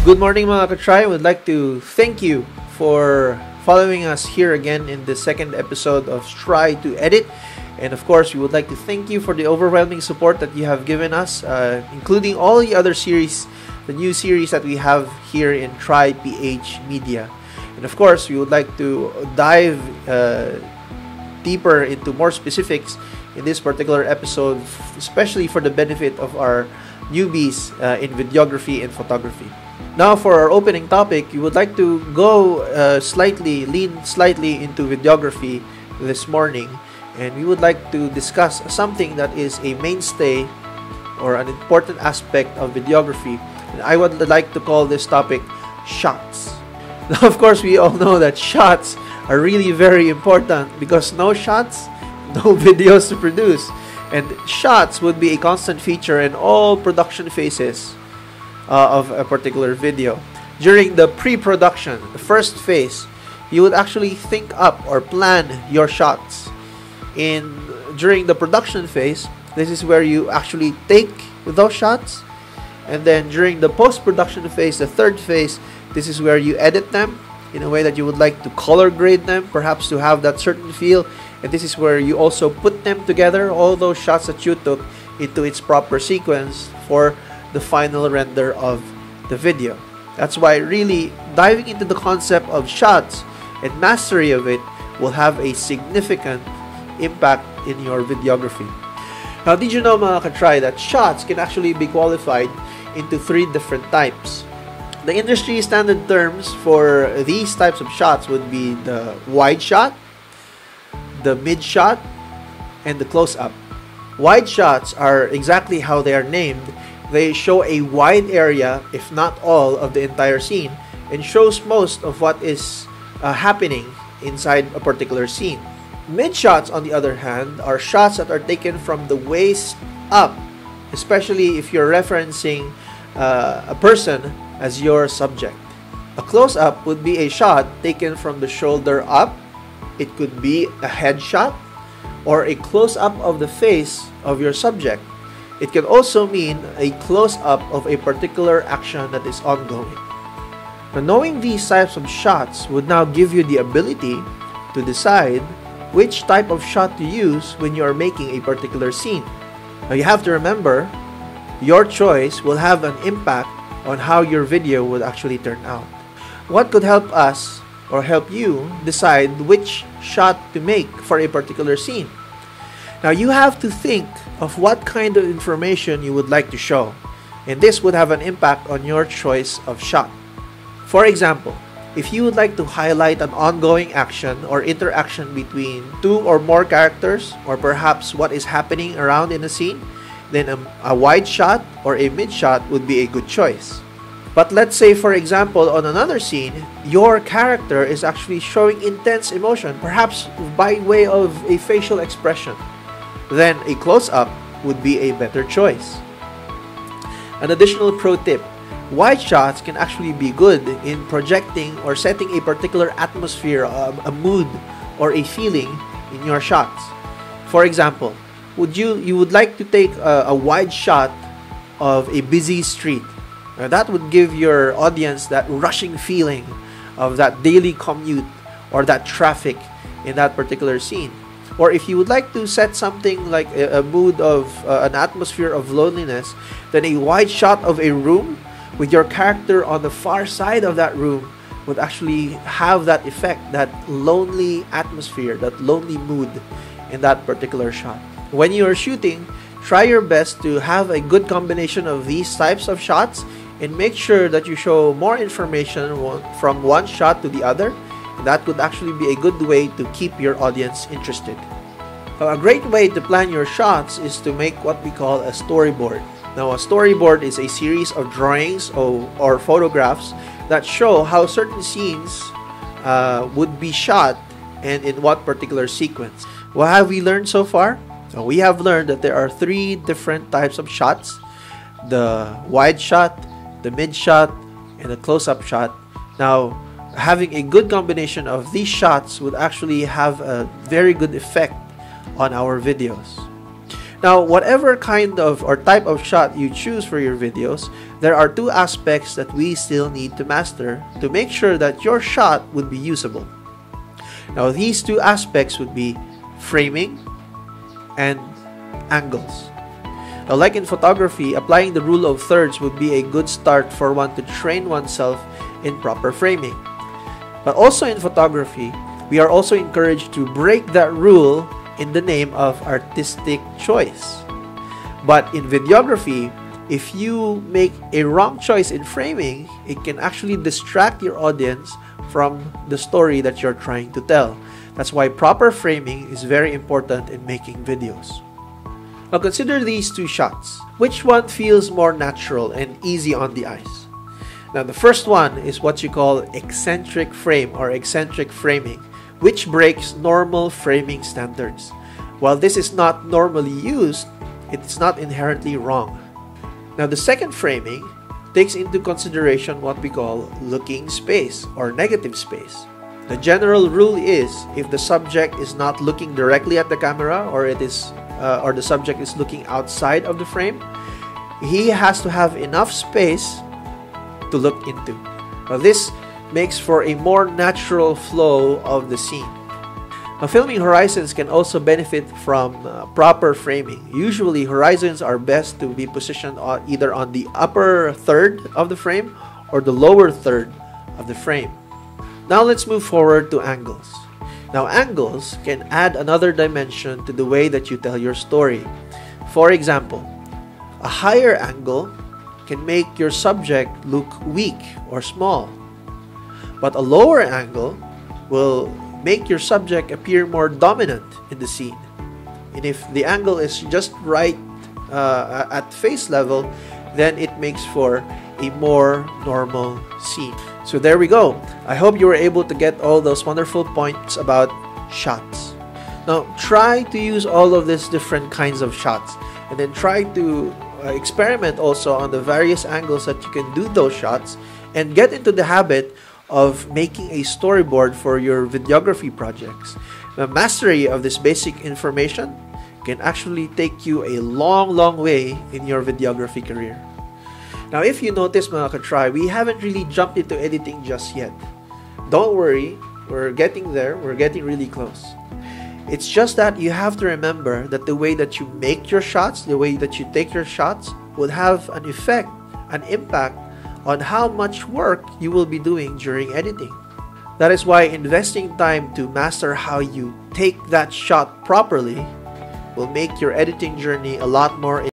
Good morning mga katry. I would like to thank you for following us here again in the second episode of Try to Edit. And of course, we would like to thank you for the overwhelming support that you have given us, including all the other series, the new series that we have here in Try PH Media. And of course, we would like to dive deeper into more specifics in this particular episode, especially for the benefit of our newbies in videography and photography. Now, for our opening topic, we would like to go lean slightly into videography this morning, and we would like to discuss something that is a mainstay or an important aspect of videography, and I would like to call this topic shots. Now, of course, we all know that shots are really very important because no shots, no videos to produce, and shots would be a constant feature in all production phases of a particular video. During the pre-production, the first phase, you would actually think up or plan your shots. During the production phase, this is where you actually take those shots, and then during the post-production phase, the third phase, this is where you edit them in a way that you would like to color grade them, perhaps to have that certain feel, and this is where you also put them together, all those shots that you took, into its proper sequence for the final render of the video. That's why really diving into the concept of shots and mastery of it will have a significant impact in your videography. Now, did you know mga katry that shots can actually be qualified into three different types? The industry standard terms for these types of shots would be the wide shot, the mid shot, and the close-up. Wide shots are exactly how they are named. They show a wide area, if not all, of the entire scene, and shows most of what is happening inside a particular scene. Mid shots, on the other hand, are shots that are taken from the waist up, especially if you're referencing a person as your subject. A close-up would be a shot taken from the shoulder up. It could be a headshot or a close-up of the face of your subject. It can also mean a close-up of a particular action that is ongoing. Now, knowing these types of shots would now give you the ability to decide which type of shot to use when you are making a particular scene. Now, you have to remember, your choice will have an impact on how your video would actually turn out. What could help us or help you decide which shot to make for a particular scene? Now, you have to think of what kind of information you would like to show, and this would have an impact on your choice of shot. For example, if you would like to highlight an ongoing action or interaction between two or more characters, or perhaps what is happening around in a scene, then a wide shot or a mid shot would be a good choice. But let's say, for example, on another scene, your character is actually showing intense emotion, perhaps by way of a facial expression. Then a close-up would be a better choice. An additional pro tip: wide shots can actually be good in projecting or setting a particular atmosphere, a mood, or a feeling in your shots. For example, you would like to take a wide shot of a busy street. Now, that would give your audience that rushing feeling of that daily commute or that traffic in that particular scene. Or if you would like to set something like a mood of an atmosphere of loneliness, then a wide shot of a room with your character on the far side of that room would actually have that effect, that lonely atmosphere, that lonely mood in that particular shot. When you are shooting, try your best to have a good combination of these types of shots and make sure that you show more information from one shot to the other. That would actually be a good way to keep your audience interested. Now, a great way to plan your shots is to make what we call a storyboard. Now, a storyboard is a series of drawings or photographs that show how certain scenes would be shot and in what particular sequence. What have we learned so far? Now, we have learned that there are three different types of shots: the wide shot, the mid shot, and the close-up shot. Now, having a good combination of these shots would actually have a very good effect on our videos. Now, whatever kind of or type of shot you choose for your videos, there are two aspects that we still need to master to make sure that your shot would be usable. Now, these two aspects would be framing and angles. Now, like in photography, applying the rule of thirds would be a good start for one to train oneself in proper framing. But also in photography, we are also encouraged to break that rule in the name of artistic choice. But in videography, if you make a wrong choice in framing, it can actually distract your audience from the story that you're trying to tell. That's why proper framing is very important in making videos. Now consider these two shots. Which one feels more natural and easy on the eyes? Now the first one is what you call eccentric frame or eccentric framing, which breaks normal framing standards. While this is not normally used, it's not inherently wrong. Now the second framing takes into consideration what we call looking space or negative space. The general rule is if the subject is not looking directly at the camera or the subject is looking outside of the frame, he has to have enough space to look into. Now this makes for a more natural flow of the scene. Now, filming horizons can also benefit from proper framing. Usually, horizons are best to be positioned either on the upper third of the frame or the lower third of the frame. Now, let's move forward to angles. Now, angles can add another dimension to the way that you tell your story. For example, a higher angle can make your subject look weak or small, but a lower angle will make your subject appear more dominant in the scene. And if the angle is just right at face level, then it makes for a more normal scene. So there we go. I hope you were able to get all those wonderful points about shots. Now try to use all of these different kinds of shots and then try to experiment also on the various angles that you can do those shots and get into the habit of making a storyboard for your videography projects. The mastery of this basic information can actually take you a long way in your videography career. Now, if you notice mga ka-try, we haven't really jumped into editing just yet. Don't worry, we're getting there, we're getting really close. It's just that you have to remember that the way that you make your shots, the way that you take your shots will have an effect, an impact on how much work you will be doing during editing. That is why investing time to master how you take that shot properly will make your editing journey a lot more